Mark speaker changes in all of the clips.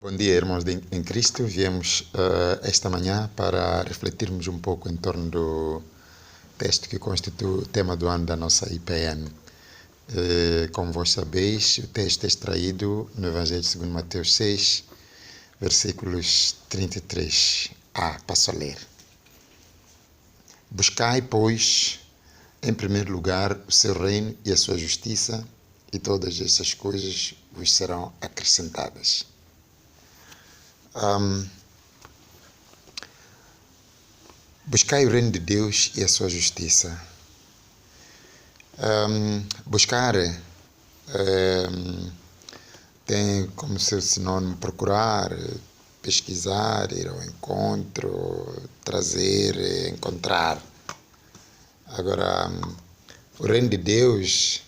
Speaker 1: Bom dia, irmãos em Cristo. Viemos esta manhã para refletirmos um pouco em torno do texto que constitui o tema do ano da nossa IPN. Como vós sabeis, o texto é extraído no Evangelho segundo Mateus 6, versículos 33a. Passo a ler. Buscai, pois, em primeiro lugar o seu reino e a sua justiça, e todas essas coisas vos serão acrescentadas. Buscai o reino de Deus e a sua justiça. Buscar tem como seu sinônimo procurar, pesquisar, ir ao encontro, trazer, encontrar. Agora, o reino de Deus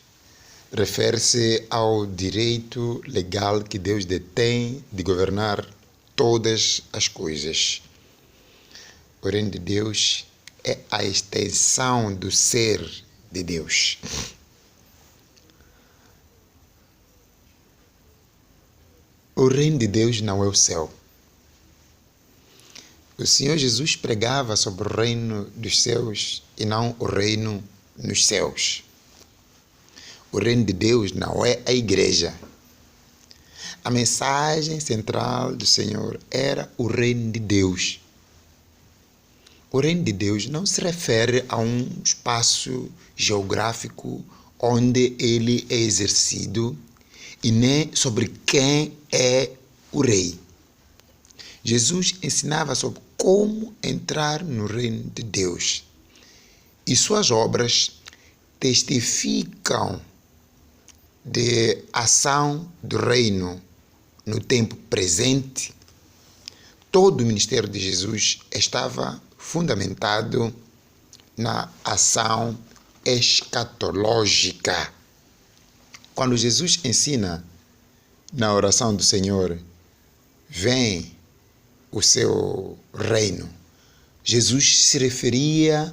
Speaker 1: refere-se ao direito legal que Deus detém de governar todas as coisas. O reino de Deus é a extensão do ser de Deus. O reino de Deus não é o céu. O Senhor Jesus pregava sobre o reino dos céus e não o reino nos céus. O reino de Deus não é a igreja. A mensagem central do Senhor era o reino de Deus. O reino de Deus não se refere a um espaço geográfico onde ele é exercido e nem sobre quem é o rei. Jesus ensinava sobre como entrar no reino de Deus e suas obras testificam de ação do reino no tempo presente. Todo o ministério de Jesus estava fundamentado na ação escatológica. Quando Jesus ensina na oração do Senhor, vem o seu reino, Jesus se referia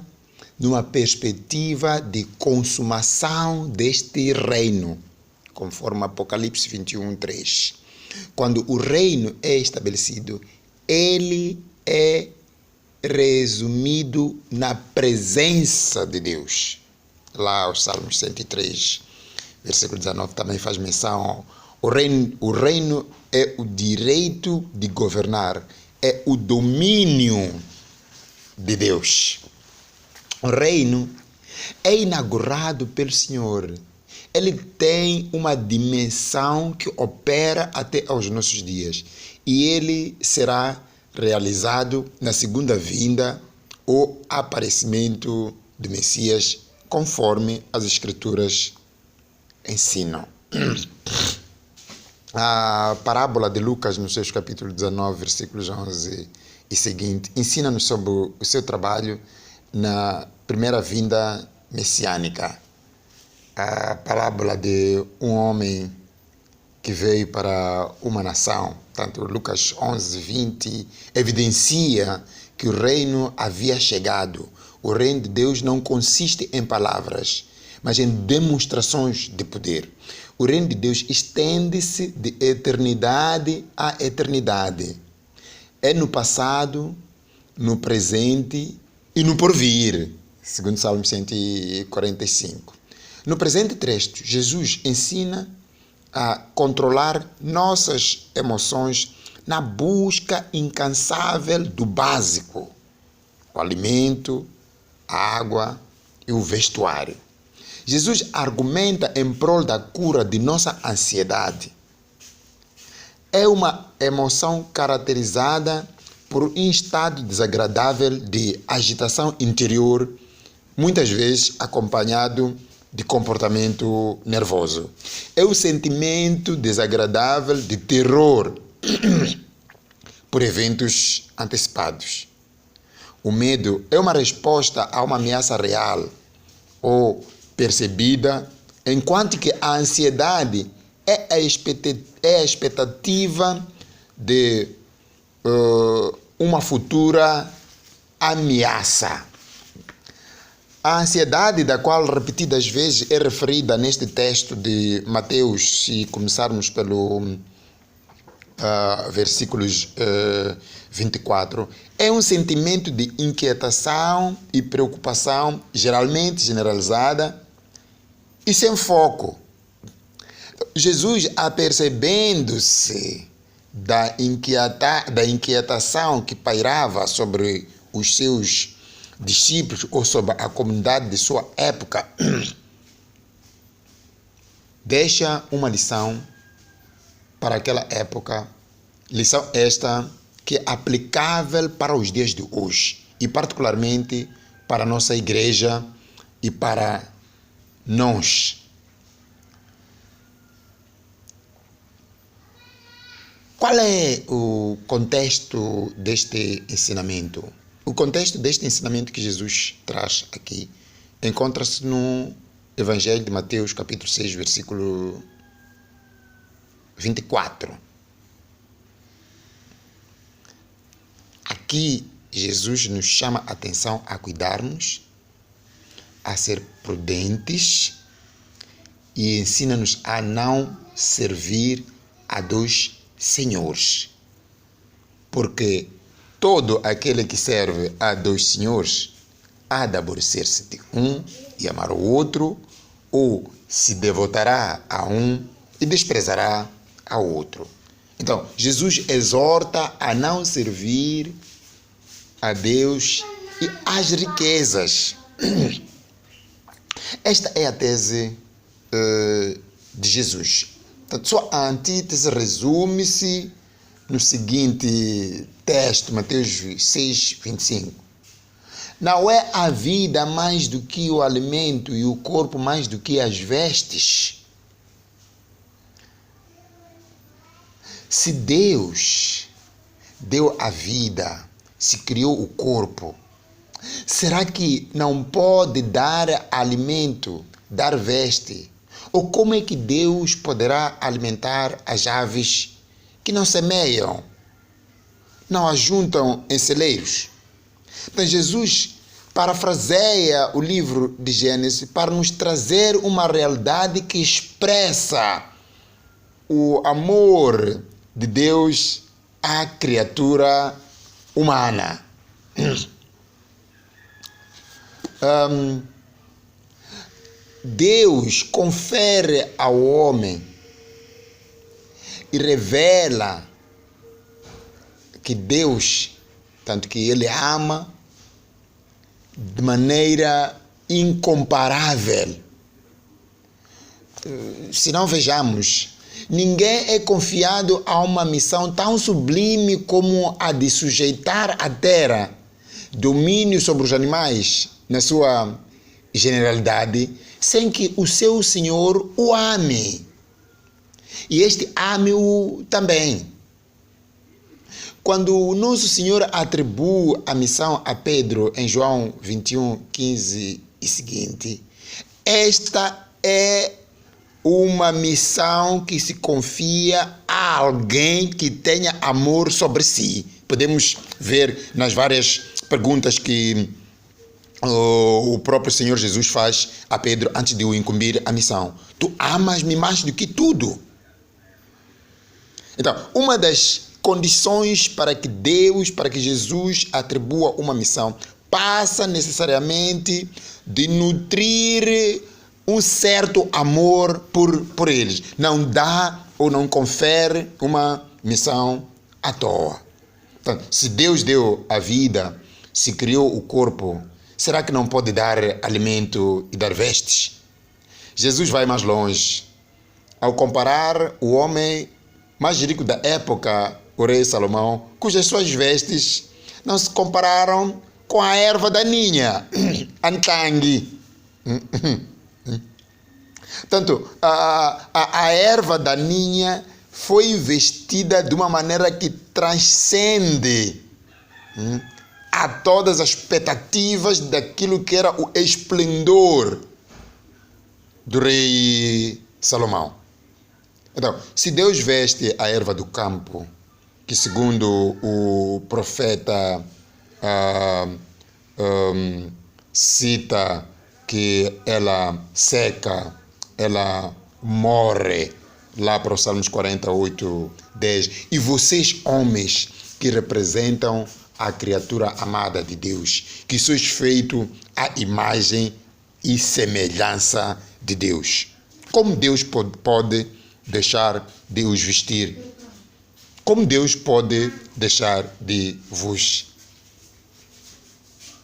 Speaker 1: numa perspectiva de consumação deste reino, conforme Apocalipse 21:3. Quando o reino é estabelecido, ele é resumido na presença de Deus. Lá os Salmos 103, versículo 19, também faz menção. O reino é o direito de governar, é o domínio de Deus. O reino é inaugurado pelo Senhor. Ele tem uma dimensão que opera até aos nossos dias. E ele será realizado na segunda vinda ou aparecimento do Messias, conforme as Escrituras ensinam. A parábola de Lucas, nos seus capítulos 19, versículos 11 e seguinte, ensina-nos sobre o seu trabalho na primeira vinda messiânica. A parábola de um homem que veio para uma nação, tanto Lucas 11, 20, evidencia que o reino havia chegado. O reino de Deus não consiste em palavras, mas em demonstrações de poder. O reino de Deus estende-se de eternidade a eternidade. É no passado, no presente e no porvir, segundo Salmo 145. No presente trecho, Jesus ensina a controlar nossas emoções na busca incansável do básico, o alimento, a água e o vestuário. Jesus argumenta em prol da cura de nossa ansiedade. É uma emoção caracterizada por um estado desagradável de agitação interior, muitas vezes acompanhado de comportamento nervoso. É o sentimento desagradável de terror por eventos antecipados. O medo é uma resposta a uma ameaça real ou percebida, enquanto que a ansiedade é a expectativa de uma futura ameaça. A ansiedade, da qual repetidas vezes é referida neste texto de Mateus, se começarmos pelo versículos 24, é um sentimento de inquietação e preocupação, geralmente generalizada e sem foco. Jesus, apercebendo-se da inquietação que pairava sobre os seus discípulos ou sobre a comunidade de sua época, deixa uma lição para aquela época, lição esta que é aplicável para os dias de hoje e particularmente para a nossa igreja e para nós. Qual é o contexto deste ensinamento? O contexto deste ensinamento que Jesus traz aqui encontra-se no Evangelho de Mateus, capítulo 6, versículo 24. Aqui, Jesus nos chama a atenção a cuidarmos, a ser prudentes e ensina-nos a não servir a dois senhores. Porque todo aquele que serve a dois senhores há de aborrecer-se de um e amar o outro, ou se devotará a um e desprezará ao outro. Então, Jesus exorta a não servir a Deus e às riquezas. Esta é a tese de Jesus. Portanto, sua antítese resume-se no seguinte texto, Mateus 6, 25. Não é a vida mais do que o alimento e o corpo mais do que as vestes? Se Deus deu a vida, se criou o corpo, será que não pode dar alimento, dar veste? Ou como é que Deus poderá alimentar as aves que não semeiam, não ajuntam em celeiros? Então Jesus parafraseia o livro de Gênesis para nos trazer uma realidade que expressa o amor de Deus à criatura humana. Deus confere ao homem e revela que Deus, tanto que Ele ama de maneira incomparável. Se não vejamos, ninguém é confiado a uma missão tão sublime como a de sujeitar a terra, domínio sobre os animais, na sua generalidade, sem que o seu Senhor o ame. E este ame-o também. Quando o nosso Senhor atribui a missão a Pedro em João 21, 15 e seguinte, esta é uma missão que se confia a alguém que tenha amor sobre si. Podemos ver nas várias perguntas que o próprio Senhor Jesus faz a Pedro antes de o incumbir a missão. Tu amas-me mais do que tudo. Então, uma das condições para que Deus, para que Jesus atribua uma missão, passa necessariamente de nutrir um certo amor por eles. Não dá ou não confere uma missão à toa. Então, se Deus deu a vida, se criou o corpo, será que não pode dar alimento e dar vestes? Jesus vai mais longe. Ao comparar o homem mais rico da época, o rei Salomão, cujas suas vestes não se compararam com a erva daninha, antangue. Portanto, a erva daninha foi vestida de uma maneira que transcende a todas as expectativas daquilo que era o esplendor do rei Salomão. Então, se Deus veste a erva do campo, que segundo o profeta cita que ela seca, ela morre, lá para os Salmos 48, 10. E vocês, homens, que representam a criatura amada de Deus, que sois feito à imagem e semelhança de Deus. Como Deus pode deixar de os vestir? Como Deus pode deixar de vos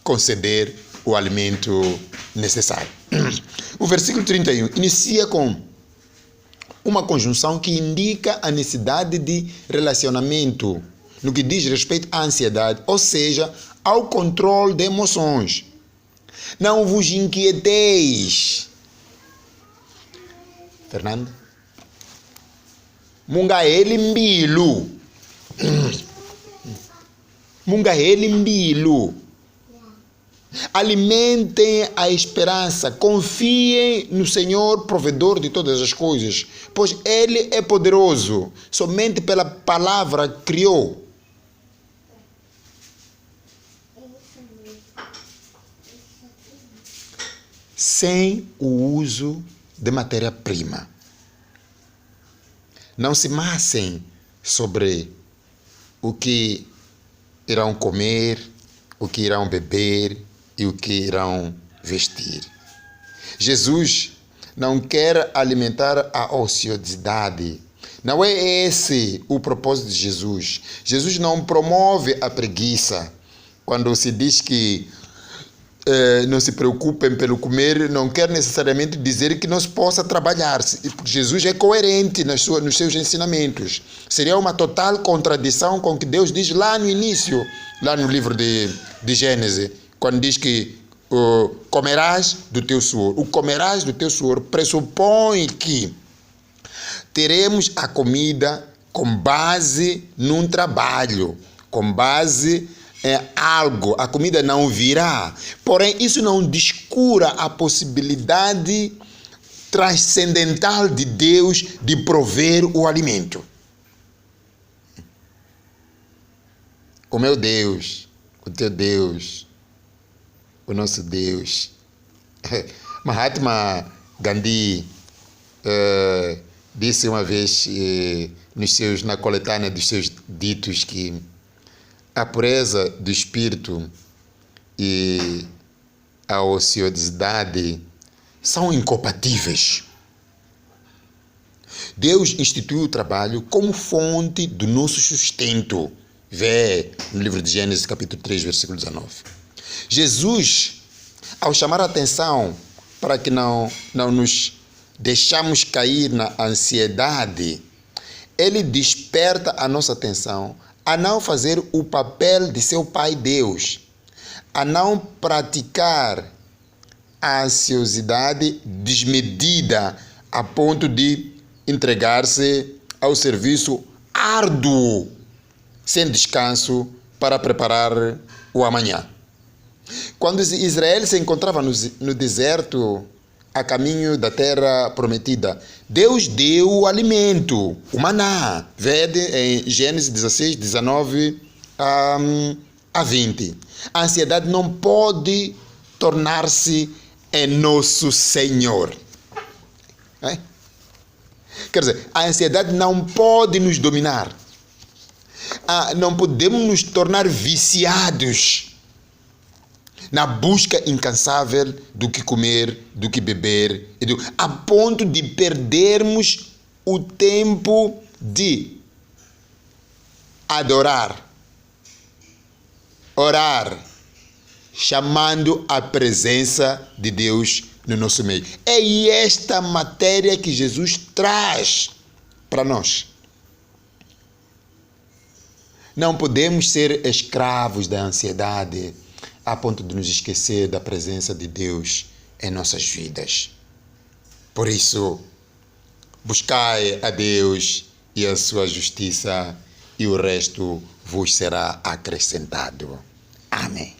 Speaker 1: conceder o alimento necessário? O versículo 31 inicia com uma conjunção que indica a necessidade de relacionamento no que diz respeito à ansiedade, ou seja, ao controle de emoções. Não vos inquieteis. Fernando? Mungaeli mbilu. Mungaeli mbilu. Alimentem a esperança, confiem no Senhor, provedor de todas as coisas, pois Ele é poderoso, somente pela palavra criou. Sem o uso de matéria-prima. Não se massem sobre o que irão comer, o que irão beber e o que irão vestir. Jesus não quer alimentar a ociosidade. Não é esse o propósito de Jesus. Jesus não promove a preguiça. Quando se diz que não se preocupem pelo comer, não quer necessariamente dizer que não se possa trabalhar. Jesus é coerente nos seus ensinamentos. Seria uma total contradição com o que Deus diz lá no início, lá no livro de Gênesis, quando diz que comerás do teu suor. O comerás do teu suor pressupõe que teremos a comida com base num trabalho, com base algo, a comida não virá. Porém, isso não descura a possibilidade transcendental de Deus de prover o alimento. O meu Deus, o teu Deus, o nosso Deus. Mahatma Gandhi disse uma vez na coletânea dos seus ditos que a pureza do espírito e a ociosidade são incompatíveis. Deus instituiu o trabalho como fonte do nosso sustento. Vê no livro de Gênesis, capítulo 3, versículo 19. Jesus, ao chamar a atenção para que não nos deixamos cair na ansiedade, ele desperta a nossa atenção a não fazer o papel de seu Pai Deus, a não praticar a ansiosidade desmedida a ponto de entregar-se ao serviço árduo, sem descanso, para preparar o amanhã. Quando Israel se encontrava no deserto, a caminho da terra prometida, Deus deu o alimento, o maná. Vede em Gênesis 16, 19 a 20. A ansiedade não pode tornar-se em nosso Senhor. Quer dizer, a ansiedade não pode nos dominar. Não podemos nos tornar viciados na busca incansável do que comer, do que beber, a ponto de perdermos o tempo de adorar, orar, chamando a presença de Deus no nosso meio. É esta matéria que Jesus traz para nós. Não podemos ser escravos da ansiedade a ponto de nos esquecer da presença de Deus em nossas vidas. Por isso, buscai a Deus e a sua justiça, e o resto vos será acrescentado. Amém.